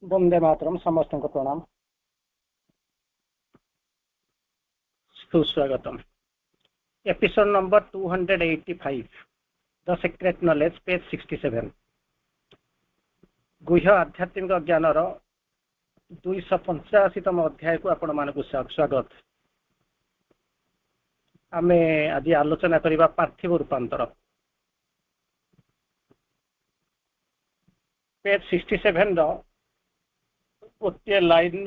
वंदे मातरम समस्त को प्रणाम सुस्वागतम episode number 285 the secret knowledge page 67 गुह्य आध्यात्मिक ज्ञान 285तम अध्याय को आपण मानक स्वागत। आमे आज आलोचना करिबा पार्थिव रूपांतर पेज 67 रो गोटे लाइन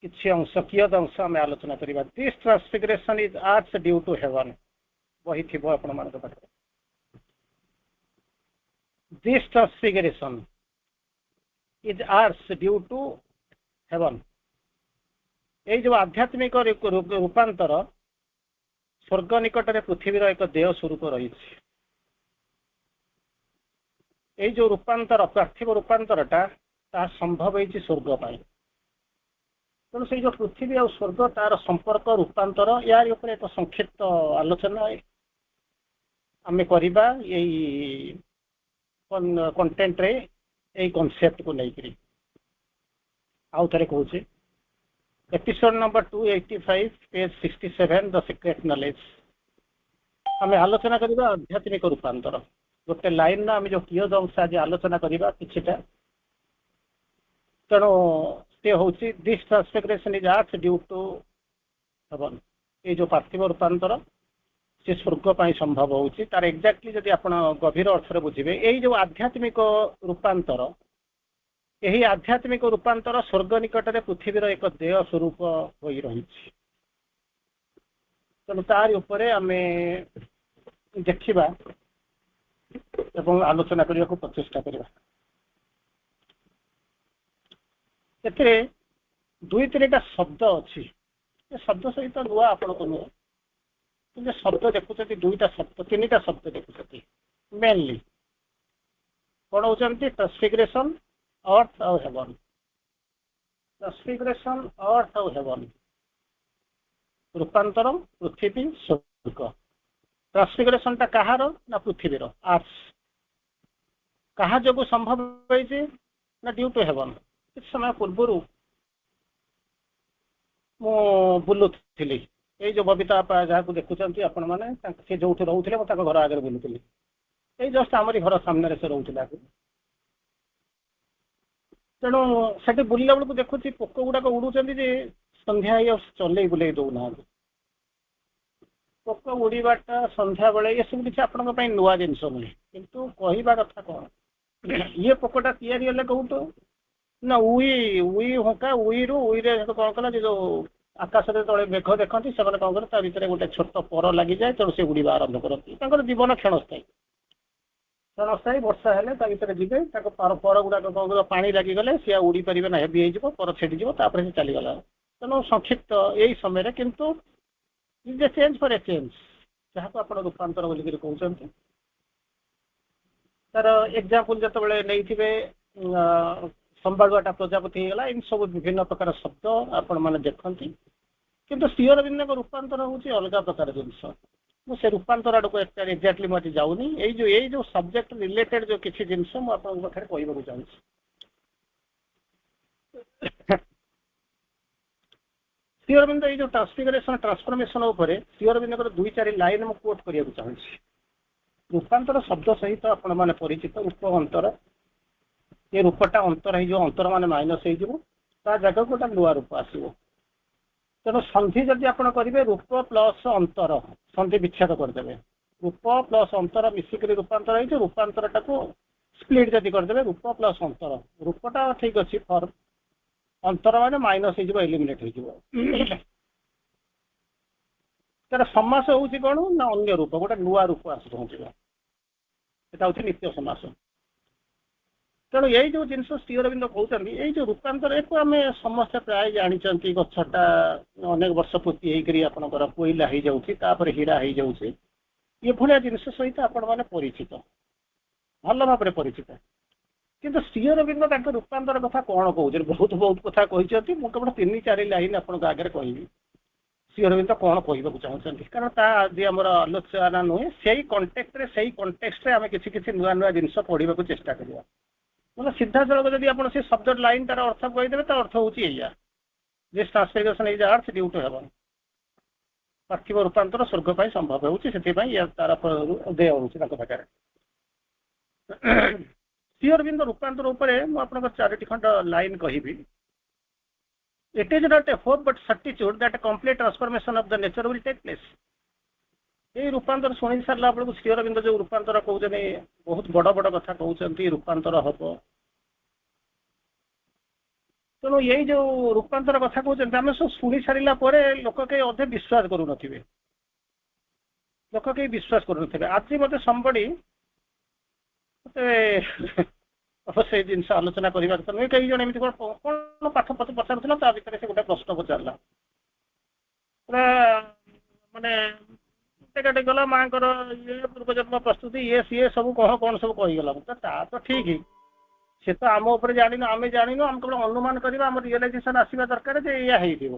किसी अंश कियद अंश आम आलोचना करिबा। This transfiguration is earth's due to heaven वही थी आपण मानक पाखे। This transfiguration is earth's due to heaven ये जो आध्यात्मिक रूपांतर स्वर्ग निकट में पृथ्वीर एक देह स्वरूप रही जो रूपांतर पार्थिव रूपांतरटा संभव है स्वर्ग पाई तेणु से जो पृथ्वी और स्वर्ग तार संपर्क रूपांतर यार ऊपर एक संक्षिप्त आलोचना आम करवा यही कंटेंट रे यही कॉन्सेप्ट को लेकर आउ थे कहूँ episode number 285 page 67 the secret knowledge आम आलोचना करवा आध्यात्मिक रूपांतर गोटे लाइन आम जो कियद अंश आज आलोचना करवा किछिटा तेणु से हूँ this transfiguration is earth's due to heaven ये जो पार्थिव रूपांतर से स्वर्ग पाई संभव होची तार एक्जाक्टली जदि आपण गभीर अर्थ बुझे यही जो आध्यात्मिक रूपांतर यही आध्यात्मिक रूपांतर स्वर्ग निकट में पृथ्वीर एक देह स्वरूप हो रही तेणु तार उपरे आमे देखिबा एवं आलोचना करने को प्रचेषा करवा। एथिरे दुई तीन शब्द अच्छी शब्द सहित नुआ आपण को नुह कि शब्द देखुं दुईटा शब्द तीन शब्द देखुं मेनली कौन होती ट्रांसफिगरेशन अर्थ और हेवन। ट्रांसफिगरेशन अर्थ और हेवन रूपांतर पृथ्वी स्वर्ग। ट्रांसफिगरेशन टा कहार ना पृथ्वीर आर्ट्स कहा जो संभव ना ड्यू टू हेवन। कुछ समय पूर्व मु बुलूली ये जो बबीता जहाँ को देखुं आपण मैंने जो रोते घर आगे बुलूली ये जस्ट आमरी घर सामने से रोला तेणु से बुलला बेलू देखुची पोक गुड़ाक उड़ुंट संध्या चल बुले दौना पोक उड़ाटा संध्या बेले ये सब किसी आपण नुआ जिनस नुहे किंतु कहवा कथा कौन ये पोकटा तैयारी हेल्ले कौटू ना उई उई हुका उई कौन कला जो आकाश तले मेघ देखती से कौन करें भितर गोटे छोट पर लगी जाए तेणु से उड़ा आरंभ करती जीवन क्षणस्थायी क्षणस्थायी वर्षा हेल्ले भितर जी पर गुड़ाक कौन कर पा लगिगले सी उड़ी पारे ना हेवी हो पर छेड़ीज से चलीगला तेणु संक्षिप्त यही समय किंतु is a change for a change जहाँ को आप रूपांतर बोलिक कहते तार एग्जाम्पल जो नहीं संबाड़ुआटा प्रजापति होगा इन सब विभिन्न प्रकार शब्द आपण मैंने देखती किंतु श्री अरविंद रूपांतर हूँ अलग प्रकार जिनस मुझे रूपांतर आड़ को एक्जाक्टली मुझे जाऊनी यही जो सब्जेक्ट रिलेटेड जो किसी जिनस मुझे कहवाक चाहूँ। श्री अरविंद ये जो ट्रांसफिगरेशन ट्रांसफॉर्मेशन उपर श्री अरविंद दुई चार लाइन मुझे कोट करने चाहूँ। रूपांतर शब्द सहित आपण मैंने परिचित रूप अंतर ये रूपटा अंतर हो अंतर मान माइनस हो जगह गोटे नुआ रूप आसो तेणु संधि जदि आप करेंगे रूप प्लस अंतर संधि विच्छेद करदे रूप प्लस अंतर मिसिक रूपांतर हो रूपांतर टाक स्प्लीट जदि करदे रूप प्लस अंतर रूपटा ठीक अच्छी फॉर्म अंतर मान माइनस हो एलिमिनेट हो तार समास हूँ कौन ना अन्य रूप गोटे नुआ रूप आस पहुँचवा यहाँ हूँ नित्य समास। तेणु यही जो जिनस श्री अरविंद कहते हैं जो रूपांतर एक आम समस्त प्राय जानते गछटा अनेक वर्ष पूर्ति होकर कोईला हो जापर हीरा हो जाऊे ये भाया जिनस सहित आपण मैंने परिचित भल भाव परिचित किंतु श्री अरविंद रूपांतर कथा कौन कौन बहुत बहुत कथा कहते मुझे केवल 3-4 लाइन आप आगे कहबी। ଶ୍ରୀ ଅରବିନ୍ଦ କ'ଣ କହିବାକୁ ଚାହୁଁଛନ୍ତି, କାରଣ ତା ଆଜି ଆମର ଆଲୋଚନା ନୁହେଁ, ସେଇ କଣ୍ଟେକ୍ସଟରେ ଆମେ କିଛି କିଛି ନୂଆ ନୂଆ ଜିନିଷ ପଢିବାକୁ ଚେଷ୍ଟା କରିବା। ମାନେ ସିଧାସଳଖ ଯଦି ଆପଣ ସେ ଶବ୍ଦ ଲାଇନ୍ ତାର ଅର୍ଥ କହିଦେବେ, ତା ଅର୍ଥ ହେଉଛି ଏଇଆ, this transfiguration is earth due to heaven. ପାର୍ଥିବ ରୂପାନ୍ତର ସ୍ୱର୍ଗ ପାଇଁ ସମ୍ଭବ ହେଉଛି, ସେଥିପାଇଁ ତାର ଉଦୟ ହେଉଛି ତାଙ୍କ ପାଖରେ। ଶ୍ରୀ ଅରବିନ୍ଦ ରୂପାନ୍ତର ଉପରେ ମୁଁ ଆପଣଙ୍କ 4ଟି ଖଣ୍ଡ ଲାଇନ୍ କହିବି। It is not a hope but certitude that a complete transformation of the nature will take place. এই ରୂପାନ୍ତର ଶୁଣି ସାରିଲା ବେଳକୁ ଶ୍ରୀ ଅରବିନ୍ଦ ଯୋଉ ରୂପାନ୍ତର କହୁଛନ୍ତି, ବହୁତ ବଡ ବଡ କଥା କହୁଛନ୍ତି, ରୂପାନ୍ତର ହବ। ତେଣୁ ଏଇ ଯୋଉ ରୂପାନ୍ତର କଥା କହୁଛନ୍ତି, ଆମେ ସବୁ ଶୁଣି ସାରିଲା ପରେ ଲୋକ କେହି ଅଧେ ବିଶ୍ୱାସ କରୁନଥିବେ, ଆଜି ମତେ somebody ସେଇ ଜିନିଷ ଆଲୋଚନା କରିବା କଥା ନୁହେଁ, କେହି ଜଣେ ଏମିତି କ'ଣ ପାଠ ପଚାରୁଥିଲା, ତା ଭିତରେ ସେ ଗୋଟେ ପ୍ରଶ୍ନ ପଚାରିଲା, ମାନେ ଟେକାଟେ ଗଲା ମାଙ୍କର ଇଏ ପୂର୍ବଜନ୍ମ ପ୍ରସ୍ତୁତି ଇଏ ସିଏ ସବୁ କ'ଣ ସବୁ କହିଗଲା। ତା ତ ଠିକ, ସେ ତ ଆମ ଉପରେ ଜାଣିନୁ, ଆମେ ଜାଣିନୁ, ଆମେ କେବଳ ଅନୁମାନ କରିବା, ଆମ ରିଅଲାଇଜେସନ ଆସିବା ଦରକାର ଯେ ଏଇଆ ହେଇଥିବ।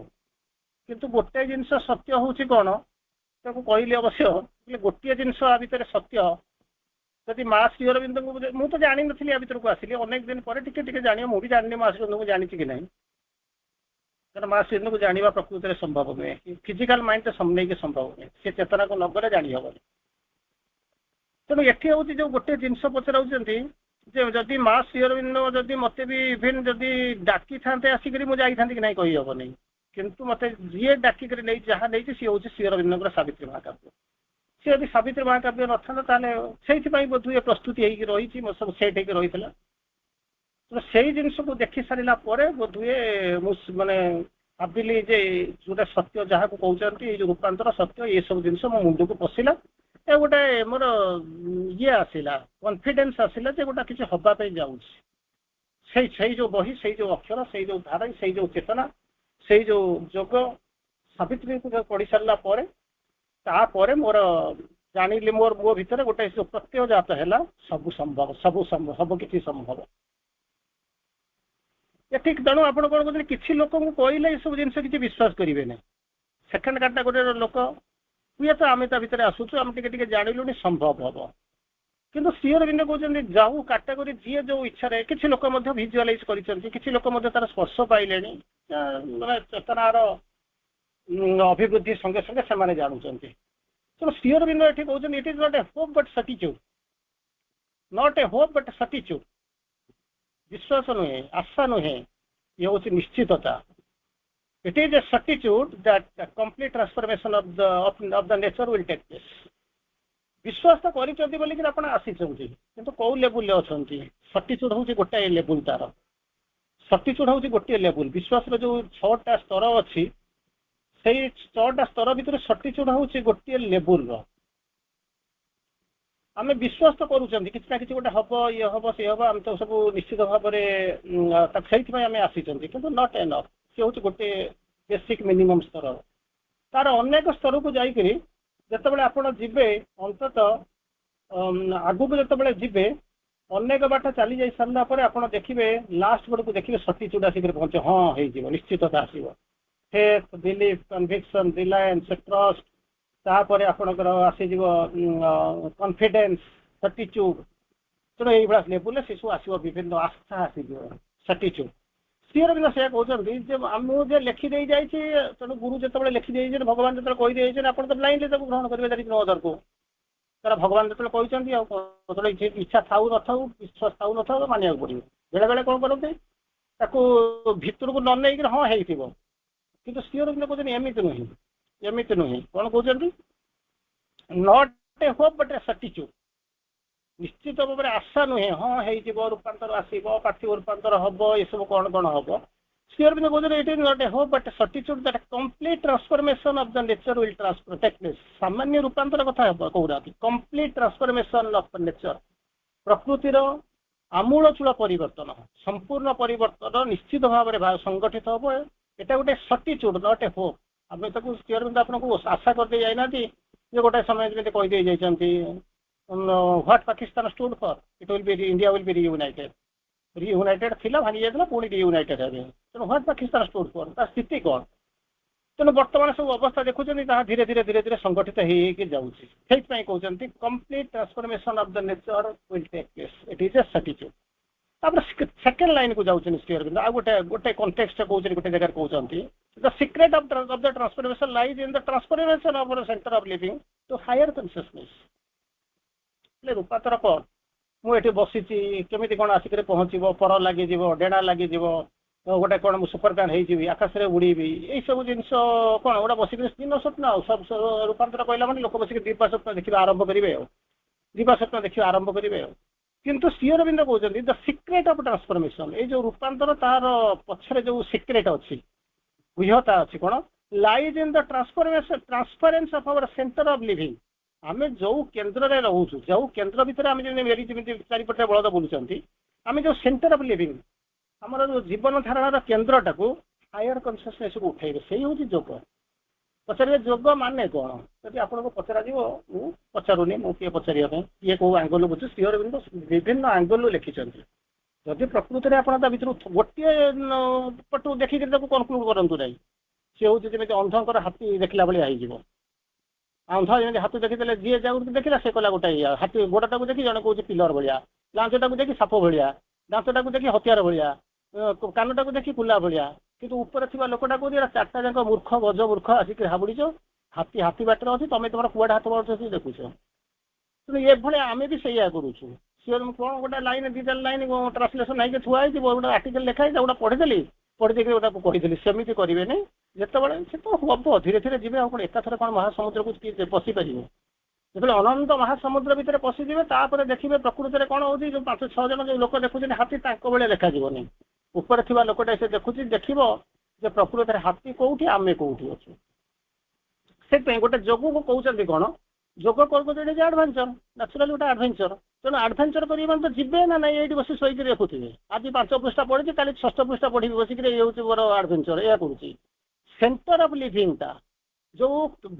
କିନ୍ତୁ ଗୋଟେ ଜିନିଷ ସତ୍ୟ ହଉଛି କ'ଣ, ତାକୁ କହିଲି ଅବଶ୍ୟ, ଗୋଟିଏ ଜିନିଷ ଆ ଭିତରେ ସତ୍ୟ। ଯଦି ମା ଶ୍ରୀ ଅରବିନ୍ଦଙ୍କୁ ମୁଁ ତ ଜାଣିନଥିଲି, ଆ ଭିତରକୁ ଆସିଲି ଅନେକ ଦିନ ପରେ ଟିକେ ଟିକେ ଜାଣିବ, ମୁଁ ବି ଜାଣିନି ମା ଶ୍ରୀ ଅରବିନ୍ଦଙ୍କୁ ଜାଣିଛି କି ନାହିଁ, କାରଣ ମା ଶ୍ରୀ ଅରବିନ୍ଦଙ୍କୁ ଜାଣିବା ପ୍ରକୃତିରେ ସମ୍ଭବ ନୁହେଁ, ଫିଜିକାଲ ମାଇଣ୍ଡରେ ନେଇକି ସମ୍ଭବ ନୁହେଁ, ସେ ଚେତନାକୁ ନଗଲେ ଜାଣି ହବନି। ତେଣୁ ଏଠି ହଉଛି ଯୋଉ ଗୋଟେ ଜିନିଷ ପଚରାଉଛନ୍ତି ଯେ ଯଦି ମା ଶ୍ରୀ ଅରବିନ୍ଦ ଯଦି ମତେ ବି ଇଭେନ୍ ଯଦି ଡାକିଥାନ୍ତେ ଆସିକରି ମୁଁ ଯାଇଥାନ୍ତି କି ନାହିଁ କହିହବନି, କିନ୍ତୁ ମତେ ଯିଏ ଡାକିକରି ନେଇ ଯାହା ନେଇଛି ସିଏ ହଉଛି ଶ୍ରୀ ଅରବିନ୍ଦଙ୍କର ସାବିତ୍ରୀ ମହାକାବ୍ୟ। ସେ ଯଦି ସାବିତ୍ରୀ ମହାକାବ୍ୟ ନଥାନ୍ତା ତାହେଲେ ସେଇଥିପାଇଁ ବୋଧହୁଏ ପ୍ରସ୍ତୁତି ହେଇକି ରହିଛି, ମୋ ସବୁ ସେଟ୍ ହେଇକି ରହିଥିଲା। ସେଇ ଜିନିଷକୁ ଦେଖି ସାରିଲା ପରେ ବୋଧହୁଏ ମୁଁ ମାନେ ଭାବିଲି ଯେ ଯୋଉଟା ସତ୍ୟ ଯାହାକୁ କହୁଛନ୍ତି, ଏଇ ଯୋଉ ରୂପାନ୍ତର ସତ୍ୟ, ଏସବୁ ଜିନିଷ ମୋ ମୁଣ୍ଡକୁ ପଶିଲା। ଏ ଗୋଟେ ମୋର ଇଏ ଆସିଲା, କନଫିଡେନ୍ସ ଆସିଲା ଯେ ଗୋଟା କିଛି ହବା ପାଇଁ ଯାଉଛି। ସେଇ ଯୋଉ ବହି, ସେଇ ଯୋଉ ଅକ୍ଷର, ସେଇ ଯୋଉ ଧାରା, ସେଇ ଯୋଉ ଚେତନା, ସେଇ ଯୋଉ ଯୋଗ ସାବିତ୍ରୀକୁ ପଢି ସାରିଲା ପରେ ତାପରେ ମୋର ଜାଣିଲି ମୋ ଭିତରେ ଗୋଟେ ପ୍ରତ୍ୟୟ ଜାତ ହେଲା, ସବୁ ସମ୍ଭବ, ସବୁ କିଛି ସମ୍ଭବ। ଠିକ, ତେଣୁ ଆପଣ କ'ଣ କହୁଛନ୍ତି, କିଛି ଲୋକଙ୍କୁ କହିଲେ ଏସବୁ ଜିନିଷ କିଛି ବିଶ୍ୱାସ କରିବେ ନାହିଁ। ସେକେଣ୍ଡ କାଟାଗୋରୀର ଲୋକ, ହୁଏତ ଆମେ ତା ଭିତରେ ଆସୁଛୁ, ଆମେ ଟିକେ ଟିକେ ଜାଣିଲୁଣି, ସମ୍ଭବ ହବ। କିନ୍ତୁ ଶ୍ରୀ ଅରବିନ୍ଦ କହୁଛନ୍ତି ଯାଉ କାଟାଗୋରୀ ଯିଏ ଯୋଉ ଇଚ୍ଛାରେ, କିଛି ଲୋକ ମଧ୍ୟ ଭିଜୁଆଲାଇଜ କରିଛନ୍ତି, କିଛି ଲୋକ ମଧ୍ୟ ତାର ସ୍ପର୍ଶ ପାଇଲେଣି, ମାନେ ଚେତନାର ଅଭିବୃଦ୍ଧି ସଙ୍ଗେ ସଙ୍ଗେ ସେମାନେ ଜାଣୁଛନ୍ତି। ତେଣୁ ଶ୍ରୀ ଅରବିନ୍ଦ ଏଠି କହୁଛନ୍ତି it is not a hope but certitude, not a hope but certitude. ବିଶ୍ୱାସ ନୁହେଁ, ଆଶା ନୁହେଁ, ଇଏ ହଉଛି ନିଶ୍ଚିତତା। It is a certitude that the complete transformation of the nature will take place. ବିଶ୍ୱାସ ତ କରିଛନ୍ତି ବୋଲିକି ଆପଣ ଆସିଛନ୍ତି, କିନ୍ତୁ କୋଉ ଲେବୁଲରେ ଅଛନ୍ତି? ସର୍ଟିଚ୍ୟୁଡ୍ ହଉଛି ଗୋଟାଏ ଲେବୁଲ, ତାର ସର୍ଟିଚ୍ୟୁଡ୍ ହଉଛି ଗୋଟିଏ ଲେବୁଲ। ବିଶ୍ୱାସର ଯୋଉ 6ଟା ସ୍ତର ଅଛି, ସେଇ 6ଟା ସ୍ତର ଭିତରେ ସର୍ଟିଚ୍ୟୁଡ୍ ହଉଛି ଗୋଟିଏ ଲେବୁଲର। ଆମେ ବିଶ୍ୱାସ ତ କରୁଛନ୍ତି କିଛି ନା କିଛି ଗୋଟେ ହବ, ଇଏ ହବ, ସିଏ ହବ, ଆମେ ତ ସବୁ ନିଶ୍ଚିତ ଭାବରେ ସେଇଥିପାଇଁ ଆମେ ଆସିଛନ୍ତି, କିନ୍ତୁ ନଟ୍ ଏନଫ୍। ସେ ହଉଛି ଗୋଟେ ବେସିକ୍ ମିନିମମ୍ ସ୍ତର। ତାର ଅନେକ ସ୍ତରକୁ ଯାଇକରି ଯେତେବେଳେ ଆପଣ ଯିବେ, ଅନ୍ତତଃ ଆଗକୁ ଯେତେବେଳେ ଯିବେ, ଅନେକ ବାଟ ଚାଲି ଯାଇ ସାରିଲା ପରେ ଆପଣ ଦେଖିବେ, ଲାଷ୍ଟ ବେଳକୁ ଦେଖିବେ ସର୍ଟିଚ୍ୟୁଡ୍ ଆସିକରି ପହଞ୍ଚେ, ହଁ ହେଇଯିବ, ନିଶ୍ଚିତତା ଆସିବ। Faith, belief, conviction, Reliance, trust, ତାପରେ ଆପଣଙ୍କର ଆସିଯିବ କନଫିଡେନ୍ସ, ସର୍ଟିଚ୍ୟୁଡ୍। ତେଣୁ ଏଇଭଳିଆ ଲେବୁଲରେ ସେସବୁ ଆସିବ, ବିଭିନ୍ନ ଆସ୍ଥା ଆସିଯିବ, ସର୍ଟିଚ୍ୟୁଡ୍। ଶ୍ରୀ ଅରବିନ୍ଦ ସେଇଆ କହୁଛନ୍ତି ଯେ ମୁଁ ଯେ ଲେଖିଦେଇ ଯାଇଛି, ତେଣୁ ଗୁରୁ ଯେତେବେଳେ ଲେଖିଦେଇଛନ୍ତି, ଭଗବାନ ଯେତେବେଳେ କହିଦେଇଛନ୍ତି, ଆପଣ ତ ବ୍ଲାଇଣ୍ଡଲି ତାକୁ ଗ୍ରହଣ କରିବେ, ଦାରି ନଦରକୁ। ତାର ଭଗବାନ ଯେତେବେଳେ କହିଛନ୍ତି, ଆଉ ଯେତେବେଳେ ଇଚ୍ଛା ଥାଉ ନଥାଉ, ବିଶ୍ୱାସ ଥାଉ ନଥାଉ, ମାନିବାକୁ ପଡିବ। ବେଳେ ବେଳେ କ'ଣ କରନ୍ତି, ତାକୁ ଭିତରକୁ ନ ନେଇକି ହଁ ହେଇଥିବ, କିନ୍ତୁ ଶ୍ରୀ ଅରବିନ୍ଦ କହୁଛନ୍ତି ଏମିତି ନୁହେଁ, ଏମିତି ନୁହେଁ। କ'ଣ କହୁଛନ୍ତି? Not a hope but a ସର୍ଟିଚ୍ୟୁଡ୍। ନିଶ୍ଚିତ ଭାବରେ ଆଶା ନୁହେଁ, ହଁ ହେଇଯିବ, ରୂପାନ୍ତର ଆସିବ, ପାର୍ଥିବ ରୂପାନ୍ତର ହବ, ଏସବୁ କ'ଣ କ'ଣ ହବ। ଶ୍ରୀ ଅରବିନ୍ଦ କହୁଛନ୍ତି it is not a hope but a certitude that complete transformation of the nature will take place. ସାମାନ୍ୟ ରୂପାନ୍ତର କଥା କହୁନାହାନ୍ତି, complete transformation of the nature, ପ୍ରକୃତିର ଆମୂଳଚୂଳ ପରିବର୍ତ୍ତନ, ସମ୍ପୂର୍ଣ୍ଣ ପରିବର୍ତ୍ତନ ନିଶ୍ଚିତ ଭାବରେ ସଂଗଠିତ ହବ। ଏଟା ଗୋଟେ ସର୍ଟିଚ୍ୟୁଡ୍, ନଟ୍ ଏ ହୋପ୍। ଆମେ ତାକୁ ଶ୍ରୀ ଅରବିନ୍ଦ ଆପଣଙ୍କୁ ଆଶା କରିଦେଇ ଯାଇନାହାନ୍ତି ଯେ ଗୋଟେ ସମୟ ଯେମିତି କହିଦେଇ ଯାଇଛନ୍ତି, what Pakistan stood for, India will be reunited. Reunited ଥିଲା, ଭାଙ୍ଗି ଯାଇଥିଲା, ପୁଣି ରିୟୁନାଇଟେଡ୍ ହେବେ। ତେଣୁ ହ୍ୱାଟ୍ ପାକିସ୍ତାନ ଷ୍ଟୁଡ୍ ଫର୍, ତା ସ୍ଥିତି କ'ଣ? ତେଣୁ ବର୍ତ୍ତମାନ ସବୁ ଅବସ୍ଥା ଦେଖୁଛନ୍ତି ତାହା ଧୀରେ ଧୀରେ ସଂଗଠିତ ହେଇକି ଯାଉଛି। ସେଇଥିପାଇଁ କହୁଛନ୍ତି complete transformation of the nature will take place, it is a certitude. ତାପରେ ସେକେଣ୍ଡ ଲାଇନ୍ କୁ ଯାଉଛନ୍ତି ଶ୍ରୀ ଅରବିନ୍ଦ, ଆଉ ଗୋଟେ କଣ୍ଟେକ୍ସଟ କହୁଛନ୍ତି, ଗୋଟେ ଜାଗାରେ କହୁଛନ୍ତି the secret of the transformation lies in the transformation of the centre of living to higher consciousness. ରୂପାନ୍ତର କଣ? ମୁଁ ଏଠି ବସିଛି, କେମିତି କଣ ଆସିକରି ପହଞ୍ଚିବ, ପର ଲାଗିଯିବ, ଡେଣା ଲାଗିଯିବ, ଗୋଟେ କଣ ମୁଁ ସୁପର ପ୍ୟାନ୍ ହେଇଯିବି, ଆକାଶରେ ଉଡ଼ିବି, ଏଇ ସବୁ ଜିନିଷ କଣ ଗୋଟେ ବସିକରି ଦିନ ସ୍ୱପ୍ନ। ଆଉ ସବୁ ରୂପାନ୍ତର କହିଲା ମାନେ ଲୋକ ବସିକି ଦିବା ସ୍ୱପ୍ନ ଦେଖିବା ଆରମ୍ଭ କରିବେ, ଆଉ ଦିବା ସ୍ୱପ୍ନ ଦେଖିବା ଆରମ୍ଭ କରିବେ। ଆଉ କିନ୍ତୁ ଶ୍ରୀ ଅରବିନ୍ଦ କହୁଛନ୍ତି ଦ ସିକ୍ରେଟ ଅଫ ଟ୍ରାନ୍ସଫର୍ମେସନ, ଏଇ ଯୋଉ ରୂପାନ୍ତର ତାର ପଛରେ ଯୋଉ ସିକ୍ରେଟ ଅଛି, ଗୁହ୍ୟତା ଅଛି, କଣ lies in the transference of our centre of living. ଆମେ ଯୋଉ କେନ୍ଦ୍ରରେ ରହୁଛୁ, ଯୋଉ କେନ୍ଦ୍ର ଭିତରେ ଆମେ ଯେମିତି ଚାରିପଟେ ବଳଦ ବୁଲୁଛନ୍ତି, ଆମେ ଯୋଉ ସେଣ୍ଟର ଅଫ ଲିଭିଂ, ଆମର ଯୋଉ ଜୀବନ ଧାରଣାର କେନ୍ଦ୍ରଟାକୁ ହାୟର କନସିୟସନେସକୁ ଉଠେଇବେ, ସେଇ ହଉଛି ଯୋଗ। ପଚାରିବେ ଯୋଗ ମାନେ କଣ? ଯଦି ଆପଣଙ୍କୁ ପଚରାଯିବ, ମୁଁ ପଚାରୁନି, ମୁଁ କିଏ ପଚାରିବା ପାଇଁ, କିଏ କୋଉ ଆଙ୍ଗଲରୁ ବୁଝୁ, ଶ୍ରୀ ଅରବିନ୍ଦ ବିଭିନ୍ନ ଆଙ୍ଗଲରୁ ଲେଖିଛନ୍ତି। ଯଦି ପ୍ରକୃତରେ ଆପଣ ତା ଭିତରୁ ଗୋଟିଏ ପଟୁ ଦେଖିକି ତାକୁ କନକ୍ଲୁଡ କରନ୍ତୁ ନାହିଁ, ସେ ହଉଛି ଯେମିତି ଅନ୍ଧଙ୍କର ହାତୀ ଦେଖିଲା ଭଳିଆ ହେଇଯିବ। ଅନ୍ଧ ଯେମିତି ହାତୀ ଦେଖିଦେଲେ ଯିଏ ଯାଉଠି ଦେଖିଲା ସେ କଲା ଗୋଟେ ଇଏ, ହାତୀ ଗୋଡଟାକୁ ଦେଖି ଜଣେ କହୁଛି ପିଲର ଭଳିଆ, ଲାଞ୍ଚଟାକୁ ଦେଖି ସାପ ଭଳିଆ, ଦାନ୍ତଟାକୁ ଦେଖି ହତିଆର ଭଳିଆ, କାନଟାକୁ ଦେଖି କୁଲା ଭଳିଆ, କିନ୍ତୁ ଉପରେ ଥିବା ଲୋକଟା କହୁଛି ଏଟା ଚାରିଟା ଯାକ ମୂର୍ଖ, ଗଜ ମୂର୍ଖ ଆସିକି ହାବୁଡିଛ, ହାତୀ ବାଟରେ ଅଛି, ତମେ ତମର କୁଆଡେ ହାତ ମାରୁଛ ଦେଖୁଛ। କିନ୍ତୁ ଏଭଳିଆ ଆମେ ବି ସେଇଆ କରୁଛୁ। ସିଏ କଣ ଗୋଟେ ଲାଇନ ଦିଟା ଲାଇନ ଟ୍ରାନ୍ସଲେସନ ହେଇକି ଥୁଆ ହେଇଛି, ଗୋଟେ ଆର୍ଟିକଲ ଲେଖା ହେଇଛି, ଗୋଟା ପଢିଦେଲି, ପଢିଦେଇକି ତାକୁ କହିଦେଲି। ସେମିତି କରିବେନି, ଯେତେବେଳେ ସେ ତ ହବ ଧୀରେ ଧୀରେ ଯିବେ। ଆଉ କଣ ଏକାଥରେ କଣ ମହାସମୁଦ୍ରକୁ ପଶିପାରିବେ? ଯେତେବେଳେ ଅନନ୍ତ ମହାସମୁଦ୍ର ଭିତରେ ପଶିଯିବେ, ତାପରେ ଦେଖିବେ ପ୍ରକୃତିରେ କଣ ହଉଛି। ଯୋଉ 5-6 ଜଣ ଯୋଉ ଲୋକ ଦେଖୁଛନ୍ତି ହାତୀ, ତାଙ୍କ ଭଳିଆ ଦେଖାଯିବନି। ଉପରେ ଥିବା ଲୋକଟା ସେ ଦେଖୁଛି, ଦେଖିବ ଯେ ପ୍ରକୃତରେ ହାତୀ କୋଉଠି, ଆମେ କୋଉଠି ଅଛୁ। ସେଥିପାଇଁ ଗୋଟେ ଯୋଗକୁ କହୁଛନ୍ତି କଣ, ଯୋଗ କରୁଛନ୍ତି ଯେ ଆଡଭେଞ୍ଚର, ନ୍ୟାଚୁରାଲି ଗୋଟେ ଆଡଭେଞ୍ଚର। ତେଣୁ ଆଡଭେଞ୍ଚର କରିବା ତ ଯିବେ ନା ନାଇଁ, ଏଇଠି ବସି ଶୋଇକି ଦେଖୁଥିବେ, ଆଜି 5 ପୃଷ୍ଠା ପଢିଛି, କାଲି 6 ପୃଷ୍ଠା ପଢିବି ବସିକିରି, ଏଇ ହଉଛି ମୋର ଆଡଭେଞ୍ଚର। ଏଇଆ କରୁଛି। ସେଣ୍ଟର ଅଫ ଲିଭିଂଟା,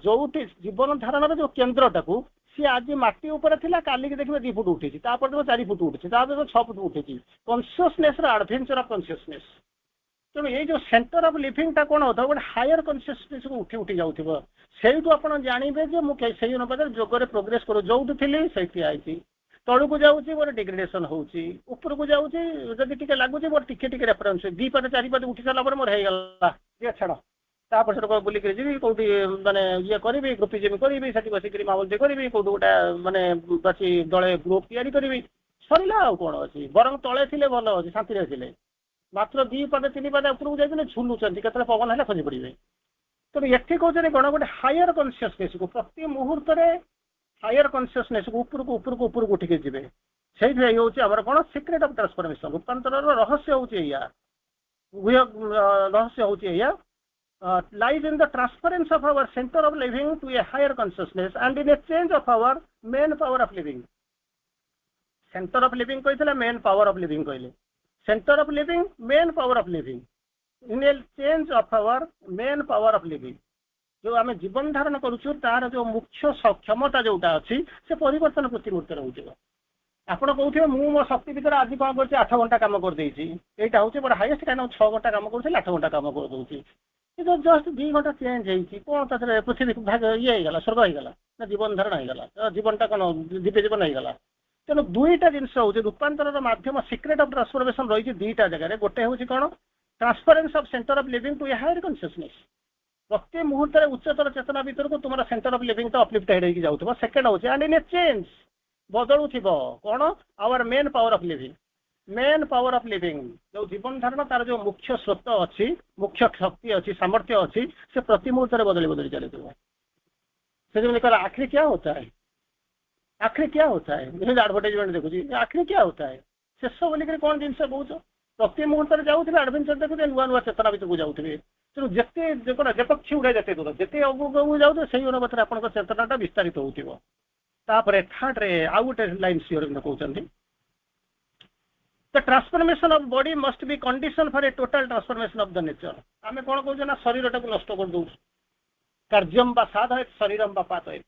ଯୋଉଠି ଜୀବନ ଧାରଣର ଯୋଉ କେନ୍ଦ୍ରଟାକୁ, ସିଏ ଆଜି ମାଟି ଉପରେ ଥିଲା, କାଲିକି ଦେଖିବେ 2 ଫୁଟ ଉଠିଛି, ତାପରେ ଦେଖିବ 4 ଫୁଟ ଉଠିଛି, ତାପରେ 6 ଫୁଟ ଉଠିଛି। କନସିୟସନେସ ର ଆଡଭେଞ୍ଚର ଅଫ କନସିୟସନେସ। ତେଣୁ ଏଇ ଯୋଉ ସେଣ୍ଟର ଅଫ ଲିଭିଂଟା କଣ ହଉଥିବ, ଗୋଟେ ହାୟର କନସିୟସନେସକୁ ଉଠି ଯାଉଥିବ। ସେଇଠୁ ଆପଣ ଜାଣିବେ ଯେ ମୁଁ ସେଇ ଅନୁପାତରେ ଯୋଗରେ ପ୍ରୋଗ୍ରେସ କରୁ, ଯୋଉଠି ଥିଲି ସେଇଠି ଆଇଛି। ତଳକୁ ଯାଉଛି ମୋର ଡିଗ୍ରେଡେସନ ହଉଛି, ଉପରକୁ ଯାଉଛି ଯଦି ଟିକେ ଲାଗୁଛି ମୋର ଟିକେ ଟିକେ ରେଫରେନ୍ସ, 2 ପାଦ 4 ପାଦ ଉଠି ସାରିଲା ପରେ ମୋର ହେଇଗଲା, ଇଏ ଛାଡ। ତାପରେ ସେଠୁ ବୁଲିକି ଯିବି, କୋଉଠି ମାନେ ଇଏ କରିବି, ଗ୍ରୁପିଜିମ୍ କରିବି, ସେଠି ବସିକିରି ମାଉଲତି କରିବି, କୋଉଠି ଗୋଟେ ମାନେ ବସି ଦଳେ ଗ୍ରୁପ ତିଆରି କରିବି, ସରିଲା। ଆଉ କଣ ଅଛି? ବରଂ ତଳେ ଥିଲେ ଭଲ ଅଛି, ଶାନ୍ତିରେ ଥିଲେ। ମାତ୍ର 2 ପାଦ 3 ପାଦ ଉପରକୁ ଯାଇଥିଲେ ଝୁଲୁଛନ୍ତି, କେତେବେଳେ ପବନ ହେଲେ ଖସି ପଡିବେ। ତେଣୁ ଏଠି କହୁଛନ୍ତି କଣ, ଗୋଟେ ହାୟର କନସିୟସନେସକୁ, ପ୍ରତି ମୁହୂର୍ତ୍ତରେ ହାୟର କନସିୟସନେସକୁ ଉପରକୁ ଉଠିକି ଯିବେ। ସେଇଥିପାଇଁ ହଉଛି ଆମର କଣ, ସିକ୍ରେଟ ଅଫ ଟ୍ରାନ୍ସଫର୍ମେସନ। ରୂପାନ୍ତରର ରହସ୍ୟ ହଉଛି ଏଇଆ, ରହସ୍ୟ ହଉଛି ଏଇଆ, lies in the transference of our center of living to a higher consciousness and in a change of our main power of living. Center of living କହିଥିଲେ, main power of living କହିଲେ। Center of living, main power of living, in a change of our main power of living। ଯୋଉ ଆମେ ଜୀବନ ଧାରଣ କରୁଛୁ, ତାର ଯୋଉ ମୁଖ୍ୟ କ୍ଷମତା ଯୋଉଟା ଅଛି, ସେ ପରିବର୍ତ୍ତନ ପ୍ରତି ମୁହୂର୍ତ୍ତରେ ହଉଥିବ। ଆପଣ କହୁଥିବେ ମୁଁ ମୋ ଶକ୍ତି ଭିତରେ ଆଜି କଣ କରୁଛି, 8 ଘଣ୍ଟା କାମ କରିଦେଇଛି, ଏଇଟା ହଉଛି ମୋର ହାଇଏଷ୍ଟ, କାରଣ 6 ଘଣ୍ଟା କାମ କରୁଥିଲି, 8 ଘଣ୍ଟା କାମ କରିଦଉଛି। କିନ୍ତୁ ଜଷ୍ଟ 2 ଘଣ୍ଟା ଚେଞ୍ଜ ହେଇଛି, କଣ ତା ଦେହରେ ପୃଥିବୀ ଭାଗ ଇଏ ହେଇଗଲା, ସ୍ୱର୍ଗ ହେଇଗଲା ନା ଜୀବନ ଧାରଣ ହେଇଗଲା, ଜୀବନଟା କଣ ଦିବ୍ୟ ଜୀବନ ହେଇଗଲା? ତେଣୁ 2ଟା ଜିନିଷ ହଉଛି ରୂପାନ୍ତରର ମାଧ୍ୟମ। ସିକ୍ରେଟ ଅଫ ଟ୍ରାନ୍ସଫର୍ମେସନ ରହିଛି 2ଟା ଜାଗାରେ। ଗୋଟେ ହଉଛି କଣ, transference of centre of living to a higher consciousness. ପ୍ରତି ମୁହୂର୍ତ୍ତରେ ଉଚ୍ଚତର ଚେତନା ଭିତରକୁ ତୁମର ସେଣ୍ଟର ଅଫ ଲିଭିଂ ଟା ଅପଲିଫ୍ଟ ହେଇକି ଯାଉଥିବ। ସେକେଣ୍ଡ ହଉଛି ଆଣ୍ଡ ଇନ୍ ଏ ଚେଞ୍ଜ, ବଦଳୁଥିବ କଣ, our main power of living. Main power of living, ଯୋଉ ଜୀବନ ଧାରଣ ତାର ଯୋଉ ମୁଖ୍ୟ ସ୍ରୋତ ଅଛି, ମୁଖ୍ୟ ଶକ୍ତି ଅଛି, ସାମର୍ଥ୍ୟ ଅଛି, ସେ ପ୍ରତି ମୁହୂର୍ତ୍ତରେ ବଦଳି ଚାଲିଥିବ। ସେ ଯେମିତି କହିଲା, ଆଖିରେ क्या होता है, आखिर क्या होता है, ଯେମିତି ଆଡଭର୍ଟାଇଜମେଣ୍ଟ ଦେଖୁଛି, ଆଖିରେ क्या होता है, ଶେଷ ବୋଲିକରି କଣ ଜିନିଷ କହୁଛ? ପ୍ରତି ମୁହୂର୍ତ୍ତରେ ଯାଉଥିବେ, ଆଡଭେଞ୍ଚର ଦେଖୁଥିବେ, ନୂଆ ଚେତନା ଭିତରକୁ ଯାଉଥିବେ। ତେଣୁ ଯେତେ ଯେପକ୍ଷୀ ଉଡ଼େ, ଯେତେ ଦୂର, ଯେତେ ଅଗକୁ ଯାଉଥିବେ, ସେଇ ଅନୁପାତରେ ଆପଣଙ୍କ ଚେତନାଟା ବିସ୍ତାରିତ ହଉଥିବ। ତାପରେ ଥାର୍ଡରେ ଆଉ ଗୋଟେ ଲାଇନ ଶ୍ରୀ ଅରବିନ୍ଦ କହୁଛନ୍ତି, the transformation of body must be condition for a total transformation of the nature। ଆମେ କଣ କହୁଛୁ ନା, ଶରୀରଟାକୁ ନଷ୍ଟ କରିଦଉଛୁ। କାର୍ଯ୍ୟମ୍ ବା ସାଧୟେତ୍ ଶରୀରମ୍ ବା ପାତୟେତ୍।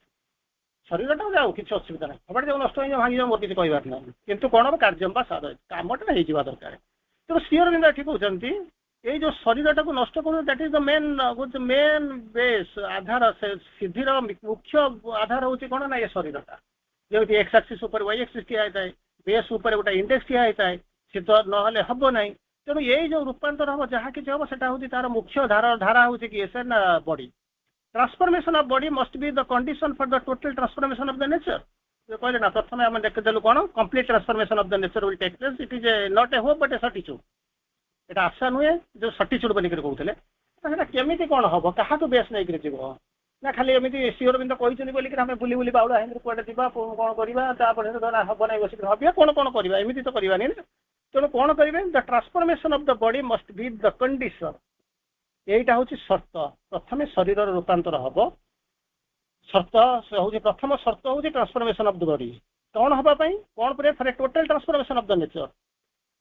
ଶରୀରଟାକୁ ଯାଉ, କିଛି ଅସୁବିଧା ନାହିଁ, ହବାଟେ ଯାଉ, ନଷ୍ଟ ହେଇଯାଉ, ଭାଙ୍ଗିଯାଉ, ମୋର କିଛି କହିବାର ନାହିଁ। କିନ୍ତୁ କଣ, କାର୍ଯ୍ୟମ୍ ବା ସାଧୟେତ୍, କାମଟା ହେଇଯିବା ଦରକାର। ତେଣୁ ଶ୍ରୀ ଅରବିନ୍ଦ ଏଠି କହୁଛନ୍ତି, ये जो शरीर टाक नष्ट कर that is the main base आधार सिद्धिर मुख्य आधार हूँ कौन ना ये शरीर जमी एक्स एक्सिस वाई एक्सिस ठिया होता है बेस गोटे इंडेक्स ठिया होता है सी तो ना हम ना तेणु ये जो रूपांतर हम जहाँ कि हम से तार मुख्य धारा हूँ कि as an body transformation of body must be the condition for the total transformation of the nature कहले ना प्रथम आम देखदेलु कौन complete transformation of the nature will take place it is not a hope but a certitude एटा आशा नुहे जो सर्टिट्यूड बोलिक कहते हैं केमी कौन हम क्या बेस नहीं जीव ना खाली एमती श्री अरविंद कहते बोलिक आम बुली बुली बाउला हिंदी कौटे जा कौन करवा हम ना बस भाविया कौन कौन करवा एमती तो करवानी ना तेणु कौन करेंगे the transformation of the body must be the condition यहीटा हूँ शर्त प्रथम शरीर रूपांतर हम शर्त हूँ प्रथम शर्त हूँ ट्रांसफॉर्मेशन ऑफ द बॉडी कौन हाँपाई कौन पर for a total transformation of the nature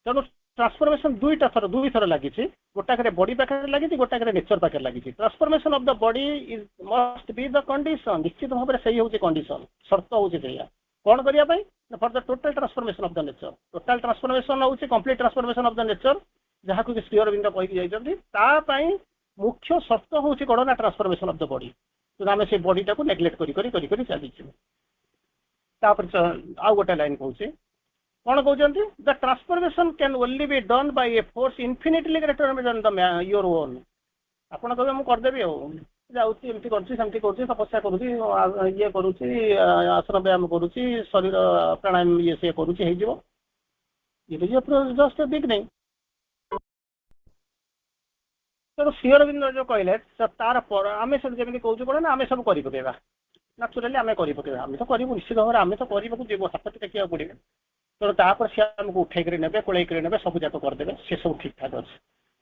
तेणु ट्रांसफॉर्मेशन दुई थर लगी गोटाक बॉडी पाखे लगी गोटाक नेचर पाखे लगी transformation of the body is must be the condition निश्चित भाव में सही हूँ कंडीशन शर्त हूँ कौन करने for the total transformation of the nature total transformation हूँ complete transformation of the nature जहाँ को श्री अरविंद कही मुख्य शर्त हूँ कौन ना ट्रांसफॉर्मेशन ऑफ द बॉडी तो आम से बॉडी टाक नेग्लेक्ट कर चलीचु आउ गोटे लाइन कहूँ कौन कहते the transformation can only be done by a force infinitely greater than the your own आपड़ कहे मुझे करदेवी जामती कर तपस्या करुँच ये करुँच आसन व्यायाम करुँच शरीर प्राणायाम ये सी करुँच जस्ट बिग नहीं तेणु श्री अरविंद जो कहले तार आम सब जमी कौच कौन ना आम सब कर पकेगा नाचुराली आम कर पकेगा आम तो करूँ निश्चित भाव में आम तो करने जीव हाथ टेक पड़े तेणु तापर सी आमको उठे ने कोड़े ने सब जाक करदे सी सब ठीक ठाक अच्छे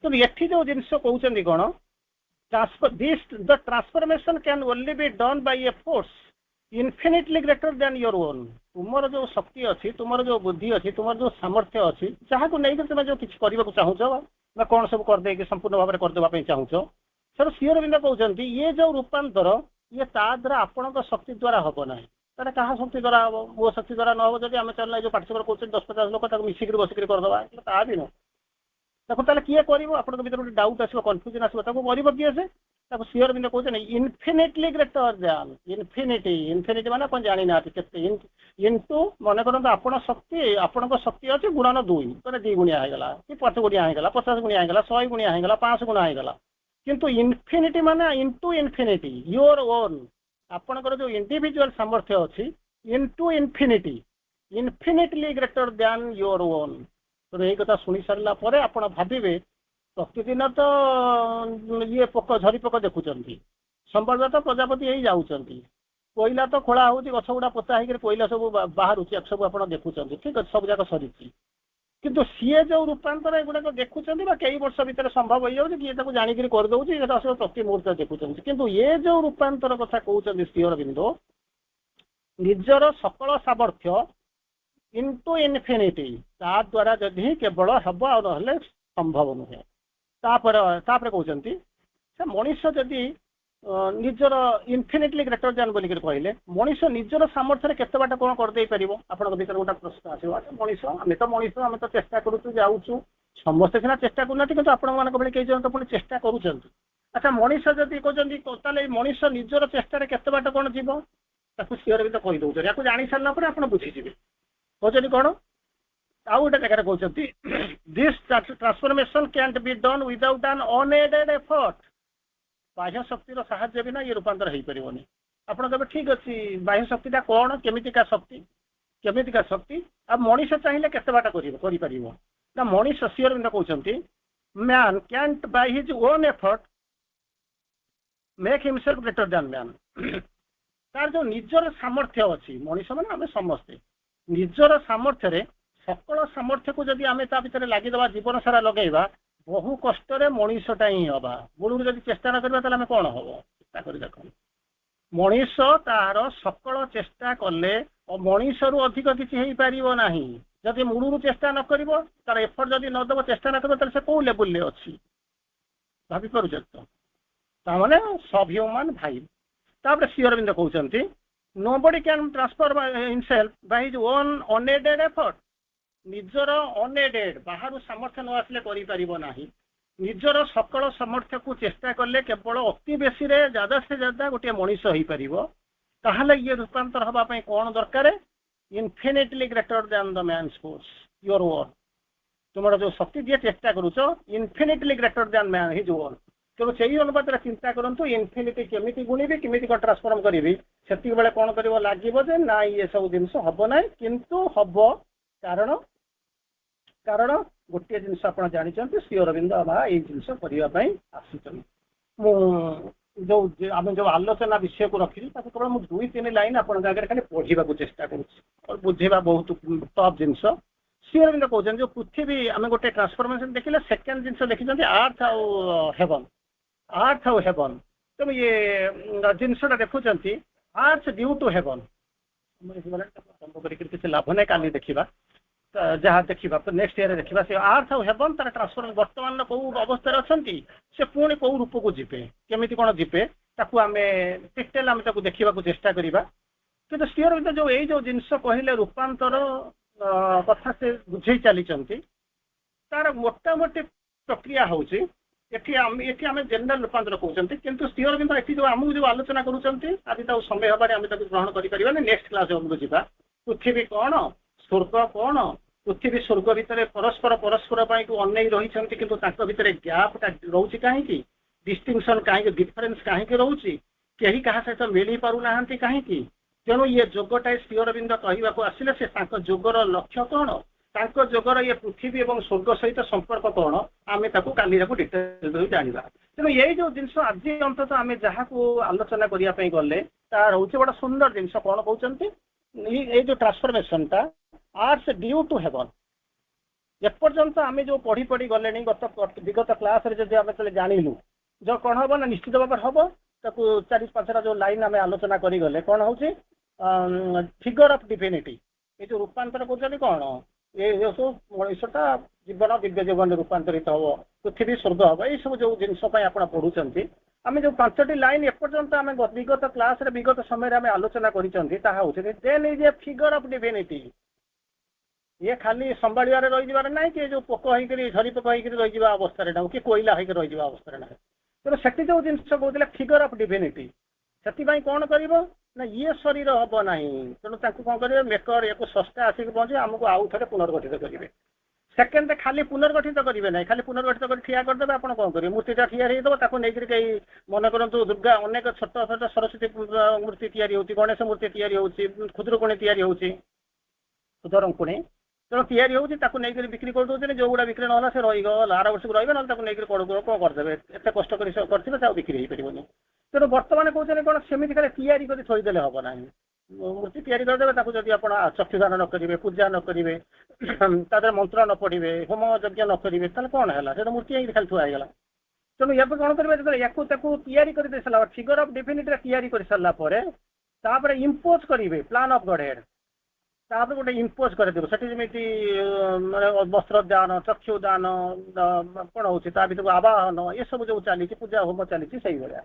तेणु ये जो जिन कहते कौन the transformation can only be done by a force infinitely greater than your own तुमर जो शक्ति अच्छी तुमर जो बुद्धि अच्छी तुमर जो सामर्थ्य अच्छी जहाँ को नहीं तुम जो किसी करने को चाहूच ना कौन सब करदे संपूर्ण भाव में करदेवाई चाहूच सर श्री अरविंद कहते ये जो रूपांतर ये द्वारा आपण शक्ति द्वारा हम ना तेरे क्या शक्ति द्वारा हम मो शक्ति द्वारा न हो जब आम चलना जो पार्टिसिपेट कर 10-50 लोक मिसिक बसिक करदे ता भी नुह देखो ताले किए कर आप भर डाउट आसो कन्फ्यूजन आसो कर किए से श्री अरविंद कहते इनफिनिटली ग्रेटर दैन इनफिनिटी माने अपन जानी ना इंटू मन करते आपण शक्ति अच्छे गुणन 2 तो 2 गुणिया होगा कि 5 गुणिया होगा 50 गुणिया होगा 100 गुणिया होगा 500 गुणा होगा किंतु इनफिनिटी माने इंटू इनफिनिटी योर ओन आपणकर जो इंडिविजुअल सामर्थ्य अच्छी into infinity infinitely greater than your own तो यही कथा शुणी सारा पर आप भावे प्रतिदिन तो ये पोक झरी पोक देखुं संवाद तो प्रजापति यही जाऊँच कोईला तो खोला हो गछ गुड़ा पोता हो कोईला सब बाहर सब आप देखुं ठीक अच्छे सब जाक सरी किंतु सीए जो रूपांतर एगुड़ाक देखुं कई वर्ष भितर संभव हो जाए किए जाणिक करदे सब प्रति मुहूर्त देखुं किंतु ये जो रूपांतर कथा कहते श्री अरविंद निजर सकल सामर्थ्य इंटू इनफिनिटी ता द्वारा जदि केवल हम ना संभव नुहे तापर कहते मनीष जदि निजर इनफिनिटली ग्रेटर दैन बोलिक कहले मनीष निजर सामर्थ्य केते बाट कौन करदे पार आपण भर गोटे प्रश्न आसो मनीष आम तो चेष्टा करूँ जाऊँ समस्ते सीना चेष्टा करना कि आपण मान कई जन तो पुणी चेष्टा करुँच अच्छा मनीष जदि कहते मनीष निजर चेष्टा केते बाट कौन जीव ताकू श्री अरविंद कहीदे या जाणी सारा पर आप बुझीजे कहते कौन आउ गोटे जगह कहते this transformation cantt be done without an unaided effort बाह्य शक्तिर साहाय्य बिना ये रूपांतर हो पारनी आपड़ कहे ठीक अच्छे बाह्य शक्तिटा कौन केमितिका शक्ति अब मनीष चाहिए केते बाट कर ना मनीष श्री अरविंद कहते man can't by his own effort make himself greater than man तार जो निजर सामर्थ्य अच्छी मनीष मैंने आम समस्ते निजर सामर्थ्य सकल सामर्थ्य को जदि आम भर लगिदेवा जीवन सारा लगेगा बहु कष्ट मनीषटा ही हवा मूलू जब चेष्टा न करवा आम कौन हम चेष्टा कर देख मनीष तार सकल चेष्टा कले मनीष रु अधिक किसी हो पार ना जदि मूलू चेष्टा न कर तार एफर्ट जदि नदेव चेष्टा न कर से कौ लेवल अच्छी भाभी पार्ज तो सब ह्यूमान भाई तापर श्री अरविंद कहते nobody can transfer himself by his own unaided effort निजर अनएडेड बाहर सामर्थ्य न आसले करें ନିଜର ସକଳ ସାମର୍ଥ୍ୟକୁ ଚେଷ୍ଟା କଲେ କେବଳ ଅତି ବେଶୀରେ ଜାଦା ସେ ଜାଦା ଗୋଟିଏ ମଣିଷ ହେଇପାରିବ। ତାହେଲେ ଇଏ ରୂପାନ୍ତର ହେବା ପାଇଁ କ'ଣ ଦରକାର? Infinitely greater than the man's force your work. ତୁମର ଯୋଉ ଶକ୍ତି ଯିଏ ଚେଷ୍ଟା କରୁଛ infinitely greater than man his work. ତେଣୁ ସେଇ ଅନୁପାତରେ ଚିନ୍ତା କରନ୍ତୁ ଇନଫିନିଟି କେମିତି ଗୁଣିବି, କେମିତି କ'ଣ ଟ୍ରାନ୍ସଫର୍ମ କରିବି। ସେତିକି ବେଳେ କ'ଣ କରିବ, ଲାଗିବ ଯେ ନାଇଁ ଏସବୁ ଜିନିଷ ହବ ନାହିଁ, କିନ୍ତୁ ହବ। କାରଣ ଗୋଟିଏ ଜିନିଷ ଆପଣ ଜାଣିଛନ୍ତି, ଶ୍ରୀ ଅରବିନ୍ଦ ବାବା ଏଇ ଜିନିଷ କରିବା ପାଇଁ ଆସିଛନ୍ତି। ମୁଁ ଆମେ ଯୋଉ ଆଲୋଚନା ବିଷୟକୁ ରଖିଛୁ ତାକୁ କେବଳ ମୁଁ 2-3 ଲାଇନ୍ ଆପଣଙ୍କ ଆଗରେ ଖାଲି ପଢିବାକୁ ଚେଷ୍ଟା କରୁଛି, ବୁଝେଇବା ବହୁତ ଟଫ୍ ଜିନିଷ। ଶ୍ରୀ ଅରବିନ୍ଦ କହୁଛନ୍ତି ଯୋଉ ପୃଥିବୀ ଆମେ ଗୋଟେ ଟ୍ରାନ୍ସଫର୍ମେସନ ଦେଖିଲେ, ସେକେଣ୍ଡ ଜିନିଷ ଦେଖିଛନ୍ତି ଆର୍ଥ ଆଉ ହେଭନ୍। ଆର୍ଥ ଆଉ ହେଭନ୍, ତେଣୁ ଇଏ ଜିନିଷଟା ଦେଖୁଛନ୍ତି ଆର୍ଥ ଡ୍ୟୁ ଟୁ ହେଭନ୍। ଆରମ୍ଭ କରିକି କିଛି ଲାଭ ନାହିଁ, କାଲି ଦେଖିବା ଯାହା ଦେଖିବା ନେକ୍ସଟ ଇୟରରେ ଦେଖିବା। ସେ ଆର୍ଥ ଆଉ ହେଭନ୍ ତାର ଟ୍ରାନ୍ସଫର ବର୍ତ୍ତମାନ କୋଉ ଅବସ୍ଥାରେ ଅଛନ୍ତି, ସେ ପୁଣି କୋଉ ରୂପକୁ ଯିବେ, କେମିତି କ'ଣ ଯିବେ, ତାକୁ ଆମେ ଡିଟେଲ ଆମେ ତାକୁ ଦେଖିବାକୁ ଚେଷ୍ଟା କରିବା। କିନ୍ତୁ ଶ୍ରୀ ଅରବିନ୍ଦ ଯୋଉ ଏଇ ଯୋଉ ଜିନିଷ କହିଲେ ରୂପାନ୍ତର କଥା ସେ ବୁଝେଇ ଚାଲିଛନ୍ତି, ତାର ମୋଟାମୋଟି ପ୍ରକ୍ରିୟା ହଉଛି ଏଠି ଆମେ ଜେନେରାଲ ରୂପାନ୍ତର କହୁଛନ୍ତି, କିନ୍ତୁ ଶ୍ରୀ ଅରବିନ୍ଦ ଏଠି ଯୋଉ ଆମକୁ ଯୋଉ ଆଲୋଚନା କରୁଛନ୍ତି, ଆଜି ତାକୁ ସମୟ ହେବାରେ ଆମେ ତାକୁ ଗ୍ରହଣ କରିପାରିବାନି, ନେକ୍ସଟ କ୍ଲାସ ଆମକୁ ଯିବା। ପୃଥିବୀ କ'ଣ, ସ୍ୱର୍ଗ କ'ଣ, ପୃଥିବୀ ସ୍ୱର୍ଗ ଭିତରେ ପରସ୍ପର ପାଇଁ ଅନେଇ ରହିଛନ୍ତି, କିନ୍ତୁ ତାଙ୍କ ଭିତରେ ଗ୍ୟାପଟା ରହୁଛି କାହିଁକି, ଡିଷ୍ଟିଂସନ କାହିଁକି, ଡିଫରେନ୍ସ କାହିଁକି ରହୁଛି, କେହି କାହା ସହିତ ମିଳି ପାରୁନାହାନ୍ତି କାହିଁକି। ତେଣୁ ଇଏ ଯୋଗଟାଏ ଶ୍ରୀ ଅରବିନ୍ଦ କହିବାକୁ ଆସିଲେ, ସେ ତାଙ୍କ ଯୋଗର ଲକ୍ଷ୍ୟ କ'ଣ, ତାଙ୍କ ଯୋଗର ଇଏ ପୃଥିବୀ ଏବଂ ସ୍ୱର୍ଗ ସହିତ ସମ୍ପର୍କ କ'ଣ, ଆମେ ତାକୁ କାଲି ଡିଟେଲ ଜାଣିବା। ତେଣୁ ଏଇ ଯୋଉ ଜିନିଷ ଆଜି ଅନ୍ତତଃ ଆମେ ଯାହାକୁ ଆଲୋଚନା କରିବା ପାଇଁ ଗଲେ, ତାର ହଉଛି ଗୋଟେ ସୁନ୍ଦର ଜିନିଷ। କ'ଣ କହୁଛନ୍ତି, ଏଇ ଯୋଉ ଟ୍ରାନ୍ସଫରମେସନଟା ଆର୍ଥ ଡ୍ୟୁ ଟୁ ହେଭନ୍। ଏପର୍ଯ୍ୟନ୍ତ ଆମେ ଯୋଉ ପଢି ଗଲେଣି ବିଗତ କ୍ଲାସରେ ଯଦି ଆମେ ଜାଣିଲୁ, ଯୋଉ କ'ଣ ହବ ନା ନିଶ୍ଚିତ ଭାବରେ ହବ। ତାକୁ 4-5ଟା ଯୋଉ ଲାଇନ୍ ଆମେ ଆଲୋଚନା କରିଗଲେ କ'ଣ ହଉଛି, ଫିଗର ଅଫ୍ ଡିଭିନିଟି। ଏଇ ଯୋଉ ରୂପାନ୍ତର କରୁଛନ୍ତି କ'ଣ, ଏ ସବୁ ମଣିଷଟା ଜୀବନ ଦିବ୍ୟ ଜୀବନରେ ରୂପାନ୍ତରିତ ହବ, ପୃଥିବୀ ସ୍ୱର୍ଗ ହବ, ଏଇ ସବୁ ଯୋଉ ଜିନିଷ ପାଇଁ ଆପଣ ପଢୁଛନ୍ତି। ଆମେ ଯୋଉ 5ଟି ଲାଇନ୍ ଏପର୍ଯ୍ୟନ୍ତ ଆମେ ବିଗତ କ୍ଲାସରେ ବିଗତ ସମୟରେ ଆମେ ଆଲୋଚନା କରିଛନ୍ତି, ତାହା ହଉଛି ଦେନ୍ ଇଜ୍ ଏ ଫିଗର ଅଫ୍ ଡିଭିନିଟି। ଇଏ ଖାଲି ସମ୍ଭାଳିବାରେ ରହିଯିବାର ନାହିଁ, କି ଯୋଉ ପୋକ ହେଇକରି ଝରି ପୋକ ହେଇକରି ରହିଯିବା ଅବସ୍ଥାରେ ନାହିଁ, କି କୋଇଲା ହେଇକି ରହିଯିବା ଅବସ୍ଥାରେ ନାହିଁ। ତେଣୁ ସେଠି ଯୋଉ ଜିନିଷ କହୁଥିଲେ ଫିଗର ଅଫ୍ ଡିଭିନିଟି, ସେଥିପାଇଁ କ'ଣ କରିବ ନା ଇଏ ଶରୀର ହବ ନାହିଁ। ତେଣୁ ତାଙ୍କୁ କ'ଣ କରିବେ, ମେକର ୟାକୁ ଶସ୍ତା ଆସିକି ପହଞ୍ଚି ଆମକୁ ଆଉ ଥରେ ପୁନର୍ଗଠିତ କରିବେ। ସେକେଣ୍ଡରେ ଖାଲି ପୁନର୍ଗଠିତ କରିବେ ନାହିଁ, ଖାଲି ପୁନର୍ଗଠିତ କରି ଠିଆ କରିଦେବେ। ଆପଣ କ'ଣ କରିବେ, ମୂର୍ତ୍ତିଟା ଠିଆ ହେଇଦେବ, ତାକୁ ନେଇକରି କେହି ମନେ କରନ୍ତୁ ଦୁର୍ଗା ଅନେକ ଛୋଟ ସରସ୍ୱତୀ ମୂର୍ତ୍ତି ତିଆରି ହେଉଛି, ଗଣେଶ ମୂର୍ତ୍ତି ତିଆରି ହେଉଛି, ଖୁଦୁରୁକୁଣୀ ତିଆରି ହେଉଛି, ଖୁଦୁରୁକୁଣୀ ତେଣୁ ତିଆରି ହେଉଛି, ତାକୁ ନେଇକରି ବିକ୍ରି କରିଦେଉଛନ୍ତି। ଯୋଉଗୁଡ଼ା ବିକ୍ରି ନହେଲା ସେ ରହିଗଲା, ଆର ବର୍ଷକୁ ରହିବେ, ନହେଲେ ତାକୁ ନେଇକରି କ'ଣ କରିଦେବେ, ଏତେ କଷ୍ଟ କରି କରିଥିବେ ସେ ଆଉ ବିକ୍ରି ହେଇପାରିବନି। ତେଣୁ ବର୍ତ୍ତମାନ କହୁଛନ୍ତି କ'ଣ, ସେମିତି ଖାଲି ତିଆରି କରି ଥୋଇଦେଲେ ହବ ନାହିଁ। ମୂର୍ତ୍ତି ତିଆରି କରିଦେବେ, ତାକୁ ଯଦି ଆପଣ ଚକ୍ଷୁଦାନ ନ କରିବେ, ପୂଜା ନ କରିବେ, ତା ଦେହରେ ମନ୍ତ୍ର ନ ପଢ଼ିବେ, ହୋମ ଯଜ୍ଞ ନ କରିବେ, ତାହେଲେ କ'ଣ ହେଲା, ସେଟା ମୂର୍ତ୍ତି ହେଇକି ଖାଲି ଥୁଆ ହେଇଗଲା। ତେଣୁ ୟାକୁ କ'ଣ କରିବେ, ଯେତେବେଳେ ୟାକୁ ତାକୁ ତିଆରି କରିଦେଇ ସାରିଲା ପରେ, ଫିଗର ଅଫ୍ ଡିଭିନିଟିରେ ତିଆରି କରିସାରିଲା ପରେ, ତାପରେ ଇମ୍ପୋଜ କରିବେ ପ୍ଲାନ୍ ଅଫ୍ ଗଡହେଡ୍। ତାପରେ ଗୋଟେ ଇମ୍ପୋଜ କରିଦେବ, ସେଠି ଯେମିତି ମାନେ ବସ୍ତ୍ର ଦାନ, ଚକ୍ଷୁ ଦାନ କ'ଣ ହଉଛି, ତା ଭିତରକୁ ଆବାହନ, ଏସବୁ ଯୋଉ ଚାଲିଛି, ପୂଜା ହୋମ ଚାଲିଛି, ସେଇଭଳିଆ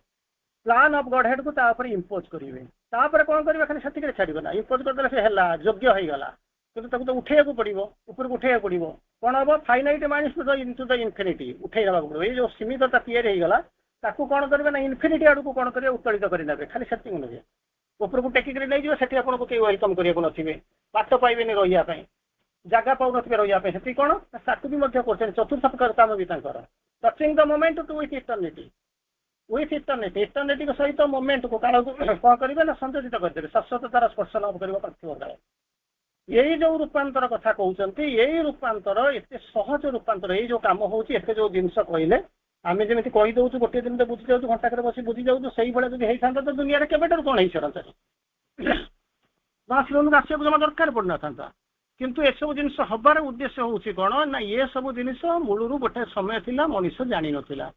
ପ୍ଲାନ୍ ଅଫ୍ ଗଡହେଡ୍କୁ ତାପରେ ଇମ୍ପୋଜ କରିବେ। ତାପରେ କ'ଣ କରିବେ, ଖାଲି ସେତିକିରେ ଛାଡ଼ିବେ ନା, ଇମ୍ପୋଜ କରିଦେଲେ ସେ ହେଲା, ଯୋଗ୍ୟ ହେଇଗଲା। କିନ୍ତୁ ତାକୁ ତ ଉଠେଇବାକୁ ପଡ଼ିବ, ଉପରକୁ ଉଠେଇବାକୁ ପଡ଼ିବ। କ'ଣ ହବ, ଫାଇନାଇଟ୍ ମାଇନସ୍ ଇନଟୁ ଦ ଇନଫିନିଟି, ଉଠେଇ ନେବାକୁ ପଡ଼ିବ। ଏଇ ଯୋଉ ସୀମିତତା ତିଆରି ହେଇଗଲା, ତାକୁ କ'ଣ କରିବେ ନା ଇନଫିନିଟି ଆଡ଼କୁ କ'ଣ କରିବେ, ଉତ୍ତୋଳିତ କରିନେବେ। ଖାଲି ସେତିକି ନେବେ, ଉପରକୁ ଟେକିକିରି ନେଇଯିବେ, ସେଠି ଆପଣଙ୍କୁ କେହି ୱେଲକମ୍ କରିବାକୁ ନଥିବେ, ବାଟ ପାଇବେନି ରହିବା ପାଇଁ, ଜାଗା ପାଉନଥିବେ ରହିବା ପାଇଁ। ସେଠି କ'ଣ, ତାକୁ ବି ମଧ୍ୟ କରୁଛନ୍ତି, ଚତୁର୍ଥ ପ୍ରକାର କାମ ବି ତାଙ୍କର। Touching the moment to with eternity, eternity ସହିତ ମୋମେଣ୍ଟକୁ କାଳକୁ କ'ଣ କରିବେ ନା ସଂଯୋଜିତ କରିଦେବେ, ଶାଶ୍ୱତତାର ସ୍ପର୍ଶ ଲାଭ କରିବ ପାର୍ଥିବ କାଳ। ଏଇ ଯୋଉ ରୂପାନ୍ତର କଥା କହୁଛନ୍ତି, ଏଇ ରୂପାନ୍ତର ଏତେ ସହଜ ରୂପାନ୍ତର, ଏଇ ଯୋଉ କାମ ହଉଛି, ଏତେ ଯୋଉ ଜିନିଷ କହିଲେ, ଆମେ ଯେମିତି କହିଦେଉଛୁ ଗୋଟିଏ ଦିନରେ ବୁଝି ଯାଉଛୁ, ଘଣ୍ଟାକରେ ବସି ବୁଝି ଯାଉଛୁ, ସେଇଭଳିଆ ଯଦି ହେଇଥାନ୍ତା ତ ଦୁନିଆରେ କେବେଠାରୁ କ'ଣ ହେଇସାରନ୍ତା, ବାସିବନ୍ଧୁକୁ ଆସିବାକୁ ଜମା ଦରକାର ପଡ଼ିନଥାନ୍ତା। କିନ୍ତୁ ଏସବୁ ଜିନିଷ ହବାର ଉଦ୍ଦେଶ୍ୟ ହେଉଛି କ'ଣ ନା, ଏ ସବୁ ଜିନିଷ ମୂଳରୁ ଗୋଟେ ସମୟ ଥିଲା ମଣିଷ ଜାଣିନଥିଲା।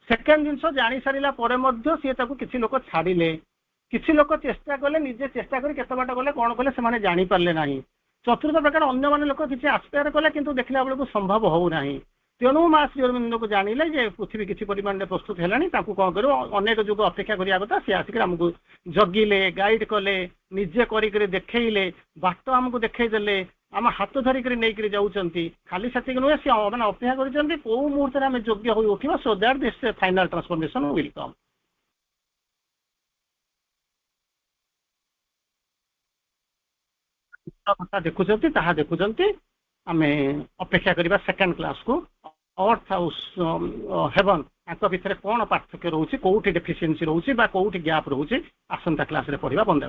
ସେକେଣ୍ଡ ଜିନିଷ, ଜାଣି ସାରିଲା ପରେ ମଧ୍ୟ ସିଏ ତାକୁ କିଛି ଲୋକ ଛାଡ଼ିଲେ, କିଛି ଲୋକ ଚେଷ୍ଟା କଲେ, ନିଜେ ଚେଷ୍ଟା କରି କେତେ ବାଟ ଗଲେ, କ'ଣ କଲେ, ସେମାନେ ଜାଣିପାରିଲେ ନାହିଁ। ଚତୁର୍ଥ ପ୍ରକାର ଅନ୍ୟମାନେ ଲୋକ କିଛି ଆସ୍ପେୟାର କଲେ, କିନ୍ତୁ ଦେଖିଲା ବେଳକୁ ସମ୍ଭବ ହେଉନାହିଁ। ତେଣୁ ମା ଶ୍ରୀ ଅରବିନ୍ଦଙ୍କୁ ଜାଣିଲେ ଯେ ପୃଥିବୀ କିଛି ପରିମାଣରେ ପ୍ରସ୍ତୁତ ହେଲାଣି, ତାଙ୍କୁ କ'ଣ କରିବ, ଅନେକ ଯୁଗ ଅପେକ୍ଷା କରିବା କଥା। ସେ ଆସିକି ଆମକୁ ଜଗିଲେ, ଗାଇଡ୍ କଲେ, ନିଜେ କରିକରି ଦେଖେଇଲେ, ବାଟ ଆମକୁ ଦେଖେଇ ଦେଲେ, आम हाथ धरिक नहीं जाऊँगी खाली से नुहे सी मैंने अपेक्षा कर कौ मुहूर्त आम योग्य हो उठा so that this final transformation will come. देखुं ताहा देखुं आम अपेक्षा करवा सेकेंड क्लास को अर्थ हेवन भितर कौन पार्थक्य रोचे कौटी डेफिसीयसी रोचे कौटी गैप रोचे आसंता क्लास रे पढ़ा। बंदे।